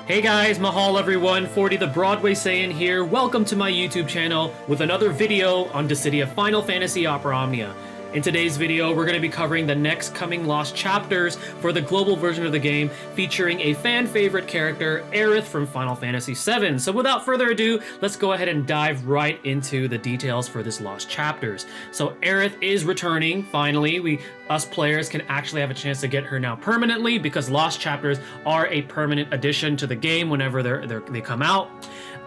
Hey guys, mahal everyone, 40 the Broadway Saiyan here. Welcome to my YouTube channel with another video on Dissidia Final Fantasy Opera Omnia. In today's video, we're going to be covering the next coming lost chapters for the global version of the game, featuring a fan favorite character, Aerith from Final Fantasy VII. So without further ado, let's go ahead and dive right into the details for this lost chapters. So Aerith is returning, finally. Us players can actually have a chance to get her now permanently, because lost chapters are a permanent addition to the game whenever they come out.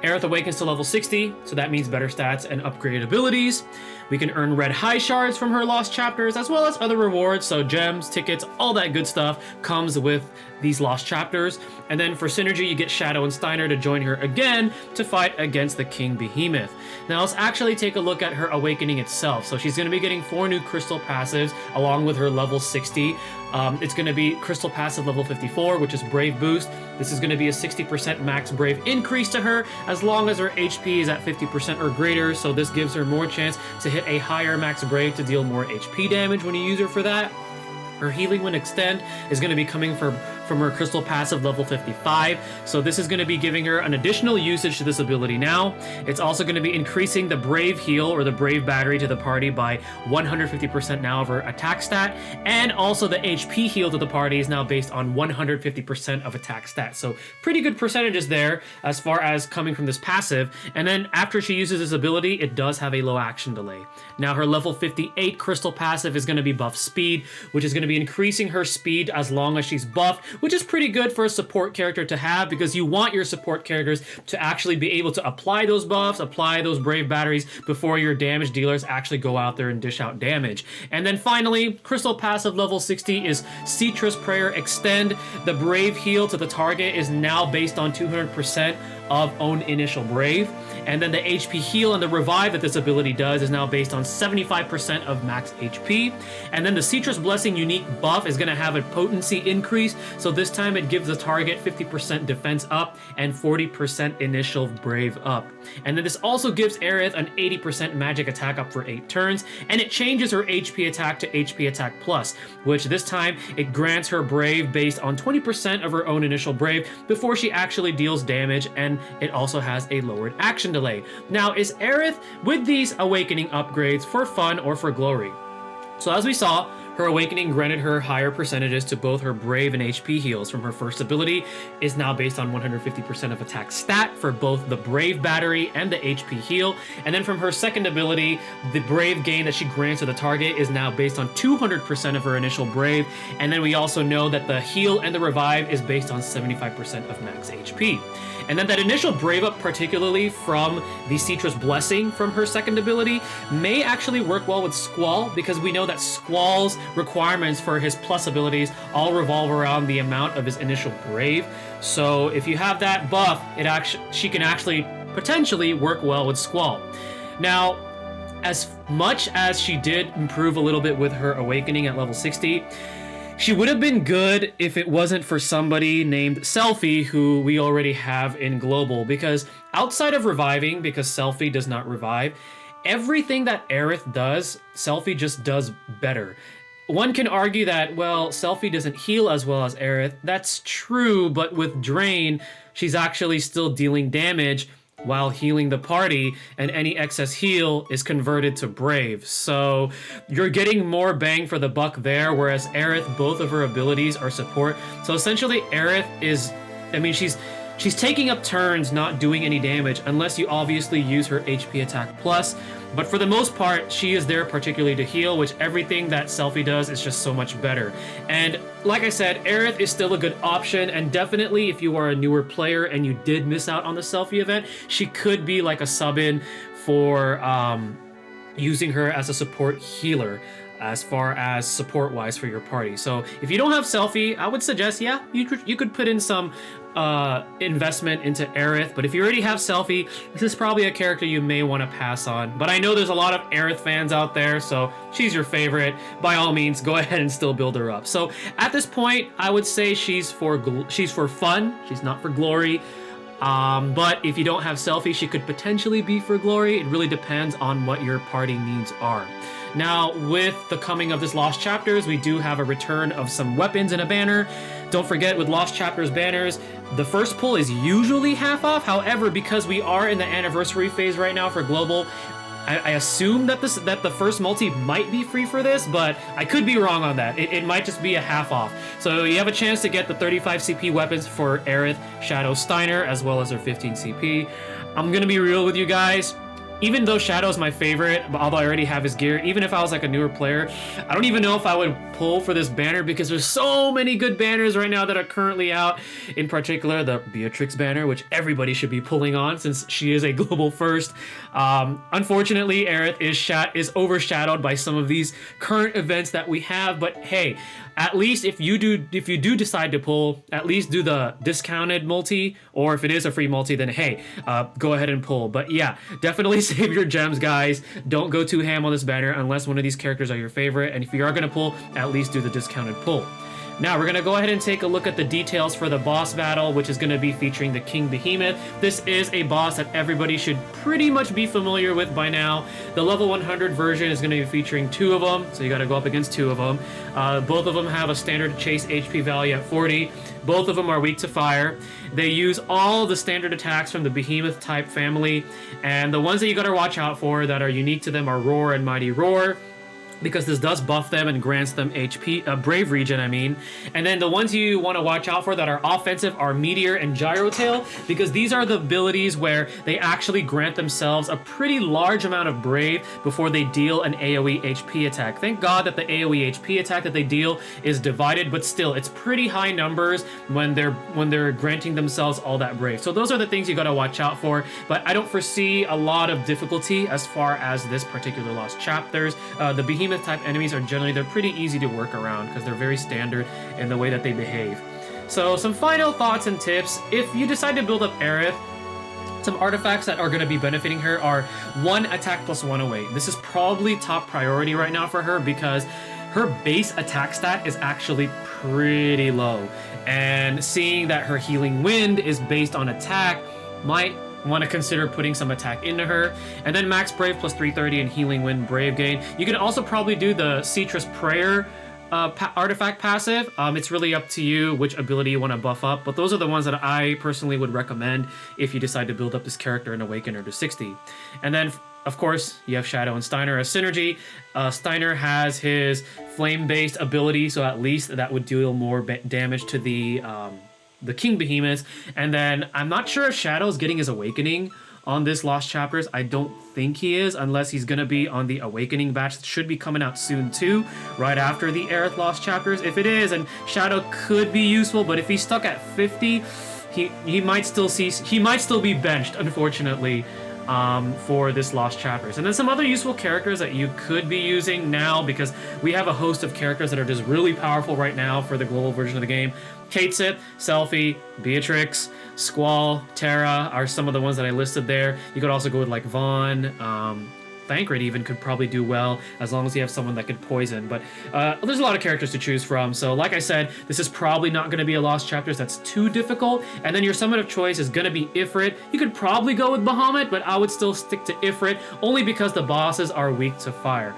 Aerith awakens to level 60, so that means better stats and upgraded abilities. We can earn red high shards from her lost chapters, as well as other rewards, so gems, tickets, all that good stuff comes with these lost chapters. And then for synergy, you get Shadow and Steiner to join her again to fight against the King Behemoth. Now let's actually take a look at her awakening itself. So she's going to be getting 4 new crystal passives along with her level 60. It's going to be crystal passive level 54, which is Brave Boost. This is going to be a 60% max Brave increase to her, as long as her HP is at 50% or greater. So this gives her more chance to hit a higher max Brave to deal more HP damage when you use her for that. Her healing when extend is going to be coming from her crystal passive level 55. So this is going to be giving her an additional usage to this ability now. It's also going to be increasing the Brave heal or the Brave battery to the party by 150% now of her attack stat. And also the HP heal to the party is now based on 150% of attack stat. So pretty good percentages there as far as coming from this passive. And then after she uses this ability, it does have a low action delay. Now her level 58 crystal passive is going to be buff speed, which is going to be increasing her speed as long as she's buffed, which is pretty good for a support character to have, because you want your support characters to actually be able to apply those buffs, apply those Brave batteries before your damage dealers actually go out there and dish out damage. And then finally, crystal passive level 60 is Citrus Prayer Extend. The Brave heal to the target is now based on 200% of own initial Brave. And then the HP heal and the revive that this ability does is now based on 75% of max HP. And then the Citrus Blessing unique buff is going to have a potency increase. So this time it gives the target 50% defense up and 40% initial Brave up. And then this also gives Aerith an 80% magic attack up for 8 turns. And it changes her HP attack to HP attack plus, which this time it grants her Brave based on 20% of her own initial Brave before she actually deals damage. And it also has a lowered action delay. Now, is Aerith with these awakening upgrades for fun or for glory? So as we saw, her awakening granted her higher percentages to both her Brave and HP heals from her first ability, is now based on 150% of attack stat for both the Brave battery and the HP heal. And then from her second ability, the Brave gain that she grants to the target is now based on 200% of her initial Brave. And then we also know that the heal and the revive is based on 75% of max HP. And then that initial Brave up, particularly from the Citrus Blessing from her second ability, may actually work well with Squall, because we know that Squall's requirements for his plus abilities all revolve around the amount of his initial Brave. So if you have that buff, she can actually potentially work well with Squall. Now, as much as she did improve a little bit with her awakening at level 60, she would have been good if it wasn't for somebody named Selphie, who we already have in Global, because outside of reviving, because Selphie does not revive, everything that Aerith does, Selphie just does better. One can argue that, well, Selphie doesn't heal as well as Aerith. That's true, but with Drain, she's actually still dealing damage while healing the party, and any excess heal is converted to Brave. So you're getting more bang for the buck there, whereas Aerith, both of her abilities are support. So essentially Aerith is, she's taking up turns not doing any damage, unless you obviously use her HP attack plus. But for the most part, she is there particularly to heal, which everything that Selphie does is just so much better. And like I said, Aerith is still a good option, and definitely if you are a newer player and you did miss out on the Selphie event, she could be like a sub-in for using her as a support healer, as far as support-wise for your party. So if you don't have Selphie, I would suggest, yeah, you could put in some investment into Aerith, but if you already have Selphie, this is probably a character you may want to pass on. But I know there's a lot of Aerith fans out there, so she's your favorite. By all means, go ahead and still build her up. So at this point, I would say she's for fun. She's not for glory. But if you don't have Selphie, she could potentially be for glory. It really depends on what your party needs are. Now, with the coming of this Lost Chapters, we do have a return of some weapons and a banner. Don't forget, with Lost Chapters banners, the first pull is usually half off. However, because we are in the anniversary phase right now for Global, I assume that the first multi might be free for this, but I could be wrong on that. It might just be a half off. So you have a chance to get the 35 CP weapons for Aerith, Shadow, Steiner, as well as their 15 CP. I'm gonna be real with you guys. Even though Shadow's my favorite, although I already have his gear, even if I was like a newer player, I don't even know if I would pull for this banner because there's so many good banners right now that are currently out. In particular, the Beatrix banner, which everybody should be pulling on since she is a global first. Unfortunately, Aerith is overshadowed by some of these current events that we have, but hey, at least if you do decide to pull, at least do the discounted multi, or if it is a free multi, then hey, go ahead and pull. But yeah, definitely save your gems, guys. Don't go too ham on this banner unless one of these characters are your favorite, and if you are gonna pull, at least do the discounted pull. Now we're gonna go ahead and take a look at the details for the boss battle, which is gonna be featuring the King Behemoth. This is a boss that everybody should pretty much be familiar with by now. The level 100 version is gonna be featuring 2 of them, so you gotta go up against 2 of them. Both of them have a standard chase HP value at 40. Both of them are weak to fire. They use all the standard attacks from the Behemoth type family, and the ones that you gotta watch out for that are unique to them are Roar and Mighty Roar, because this does buff them and grants them HP, Brave Regen, I mean. And then the ones you want to watch out for that are offensive are Meteor and Gyro Tail, because these are the abilities where they actually grant themselves a pretty large amount of Brave before they deal an AoE HP attack. Thank God that the AoE HP attack that they deal is divided, but still, it's pretty high numbers when they're granting themselves all that Brave. So those are the things you gotta watch out for, but I don't foresee a lot of difficulty as far as this particular Lost Chapters. The Behemoth type enemies are they're pretty easy to work around because they're very standard in the way that they behave. So some final thoughts and tips. If you decide to build up Aerith, some artifacts that are going to be benefiting her are 1 attack plus 1 away. This is probably top priority right now for her because her base attack stat is actually pretty low, and seeing that her healing wind is based on attack might want to consider putting some attack into her. And then max Brave plus 330 and healing wind Brave gain. You can also probably do the Citrus Prayer artifact passive. It's really up to you which ability you want to buff up, but those are the ones that I personally would recommend if you decide to build up this character and awaken her to 60. And then of course, you have Shadow and Steiner as synergy. Steiner has his flame-based ability, so at least that would deal more damage to the King Behemoth. And then I'm not sure if Shadow's getting his awakening on this Lost Chapters. I don't think he is, unless he's gonna be on the Awakening batch that should be coming out soon too, right after the Aerith Lost Chapters. If it is, and Shadow could be useful, but if he's stuck at 50, he might still be benched, unfortunately, for this Lost Chapters. And then some other useful characters that you could be using now, because we have a host of characters that are just really powerful right now for the global version of the game. Katesit, Selphie, Beatrix, Squall, Terra are some of the ones that I listed there. You could also go with like Vaughn, Thancred even could probably do well, as long as you have someone that could poison. But there's a lot of characters to choose from. So like I said, this is probably not going to be a Lost Chapters that's too difficult. And then your summon of choice is going to be Ifrit. You could probably go with Bahamut, but I would still stick to Ifrit, only because the bosses are weak to fire.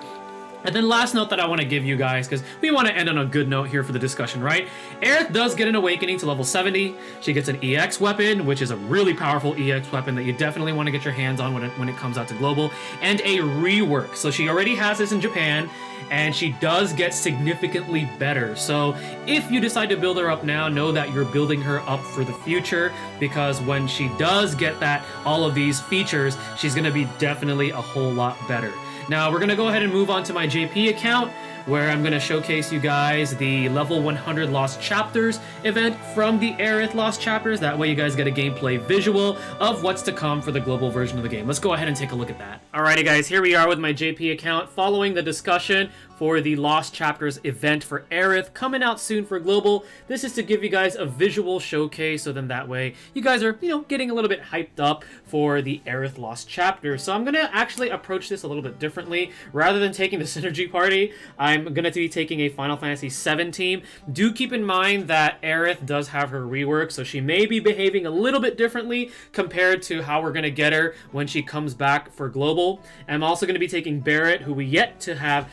And then last note that I want to give you guys, because we want to end on a good note here for the discussion, right? Aerith does get an awakening to level 70. She gets an EX weapon, which is a really powerful EX weapon that you definitely want to get your hands on when it comes out to global, and a rework. So she already has this in Japan, and she does get significantly better. So if you decide to build her up now, know that you're building her up for the future, because when she does get all of these features, she's going to be definitely a whole lot better. Now, we're going to go ahead and move on to my JP account, where I'm going to showcase you guys the level 100 Lost Chapters event from the Aerith Lost Chapters. That way you guys get a gameplay visual of what's to come for the global version of the game. Let's go ahead and take a look at that. Alrighty guys, here we are with my JP account following the discussion for the Lost Chapters event for Aerith, coming out soon for global. This is to give you guys a visual showcase, so then that way you guys are, getting a little bit hyped up for the Aerith Lost Chapters. So I'm going to actually approach this a little bit differently. Rather than taking the Synergy Party, I'm going to be taking a Final Fantasy VII team. Do keep in mind that Aerith does have her rework, so she may be behaving a little bit differently compared to how we're going to get her when she comes back for global. I'm also going to be taking Barrett, who we yet to have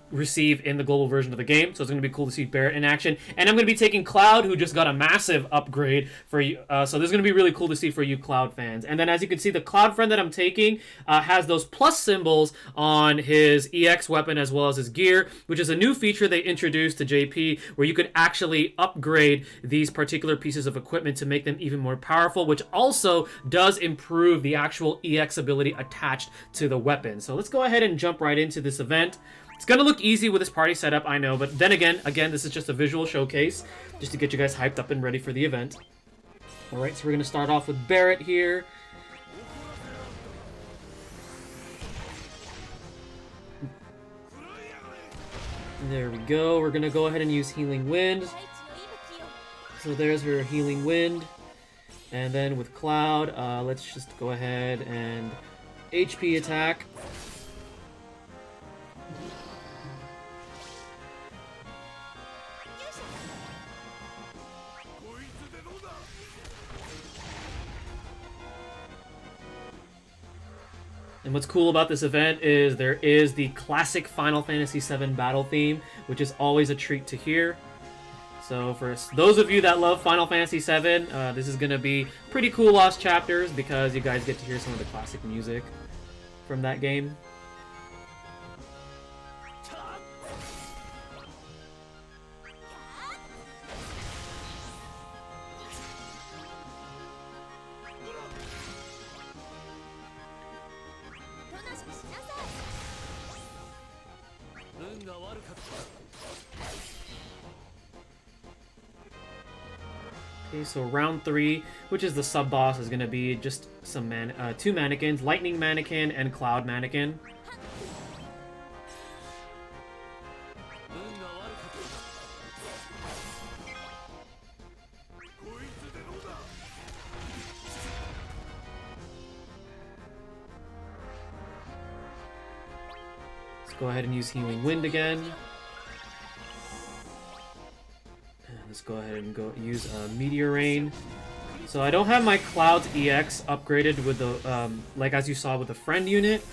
receive in the global version of the game. So it's going to be cool to see Barret in action. And I'm going to be taking Cloud, who just got a massive upgrade for you. So this is going to be really cool to see for you Cloud fans. And then as you can see, the Cloud friend that I'm taking has those plus symbols on his EX weapon as well as his gear, which is a new feature they introduced to JP, where you could actually upgrade these particular pieces of equipment to make them even more powerful, which also does improve the actual EX ability attached to the weapon. So let's go ahead and jump right into this event. It's going to look easy with this party setup, I know, but then again, this is just a visual showcase just to get you guys hyped up and ready for the event. Alright, so we're going to start off with Barret here. There we go. We're going to go ahead and use Healing Wind. So there's her Healing Wind. And then with Cloud, let's just go ahead and HP attack. And what's cool about this event is there is the classic Final Fantasy VII battle theme, which is always a treat to hear. So for those of you that love Final Fantasy VII, this is going to be pretty cool lost chapters because you guys get to hear some of the classic music from that game. Okay, so round 3, which is the sub-boss, is going to be just some two mannequins, Lightning Mannequin and Cloud Mannequin. Let's go ahead and use Healing Wind again. Let's go ahead and use Meteor Rain. So I don't have my Cloud's EX upgraded with the, like as you saw with the friend unit,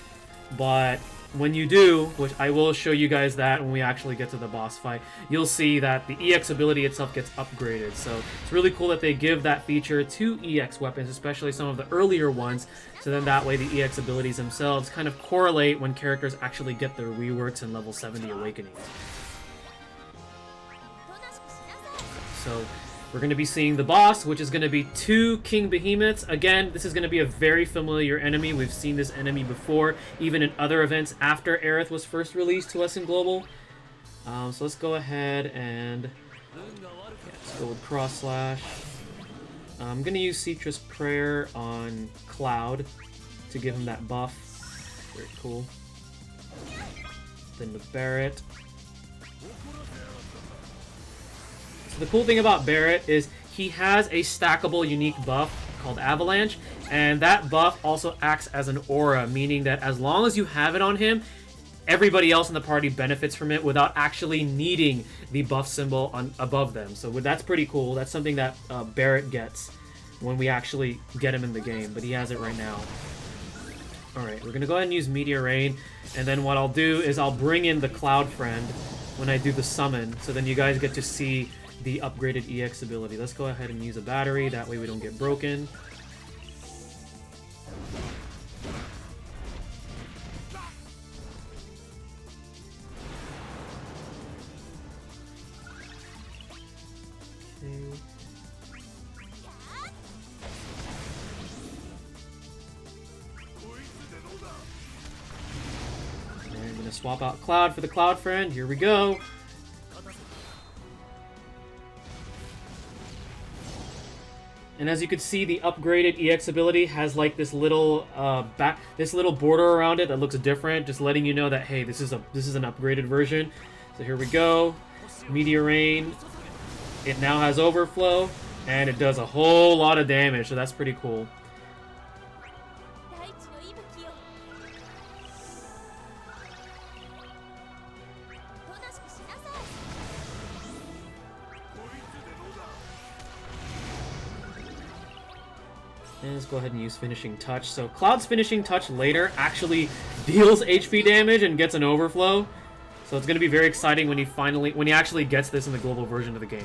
but when you do, which I will show you guys that when we actually get to the boss fight, you'll see that the EX ability itself gets upgraded. So it's really cool that they give that feature to EX weapons, especially some of the earlier ones, so then that way the EX abilities themselves kind of correlate when characters actually get their reworks in level 70 awakenings. So we're going to be seeing the boss, which is going to be 2 King Behemoths. Again, this is going to be a very familiar enemy. We've seen this enemy before, even in other events after Aerith was first released to us in Global. So let's go ahead and let's go with Cross Slash. I'm going to use Citrus Prayer on Cloud to give him that buff. Very cool. Then with Barret. So the cool thing about Barret is he has a stackable unique buff called Avalanche, and that buff also acts as an aura, meaning that as long as you have it on him, everybody else in the party benefits from it without actually needing the buff symbol above them. So that's pretty cool. That's something that Barret gets when we actually get him in the game, but he has it right now. Alright, we're going to go ahead and use Meteor Rain, and then what I'll do is I'll bring in the Cloud Friend when I do the summon, so then you guys get to see the upgraded EX ability. Let's go ahead and use a battery, that way we don't get broken. Okay. And I'm going to swap out Cloud for the Cloud Friend. Here we go. And as you can see, the upgraded EX ability has like this little border around it that looks different, just letting you know that hey, this is an upgraded version. So here we go, Meteor Rain. It now has overflow, and it does a whole lot of damage, so that's pretty cool. And let's go ahead and use Finishing Touch. So Cloud's Finishing Touch later actually deals HP damage and gets an overflow. So it's going to be very exciting when he actually gets this in the global version of the game.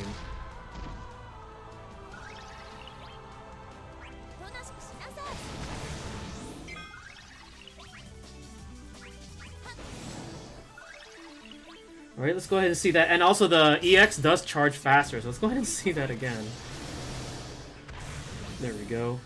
Alright, let's go ahead and see that. And also the EX does charge faster, so let's go ahead and see that again. There we go.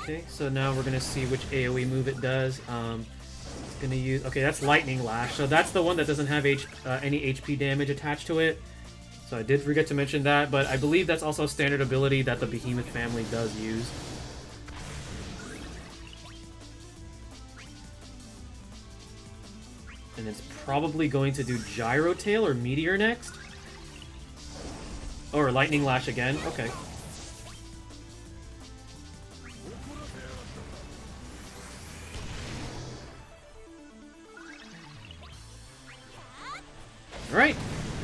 Okay, so now we're gonna see which AoE move it does. It's gonna use... Okay, that's Lightning Lash. So that's the one that doesn't have any HP damage attached to it. So I did forget to mention that, but I believe that's also a standard ability that the Behemoth family does use. And it's probably going to do Gyro Tail or Meteor next. Or Lightning Lash again. Okay. Alright,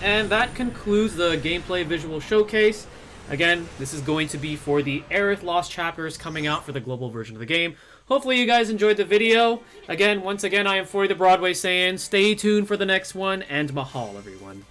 and that concludes the gameplay visual showcase. Again, this is going to be for the AERITH Lost Chapters coming out for the global version of the game. Hopefully you guys enjoyed the video. Again, once again, I am 40 the Broadway Saiyan. Stay tuned for the next one, and mahal, everyone.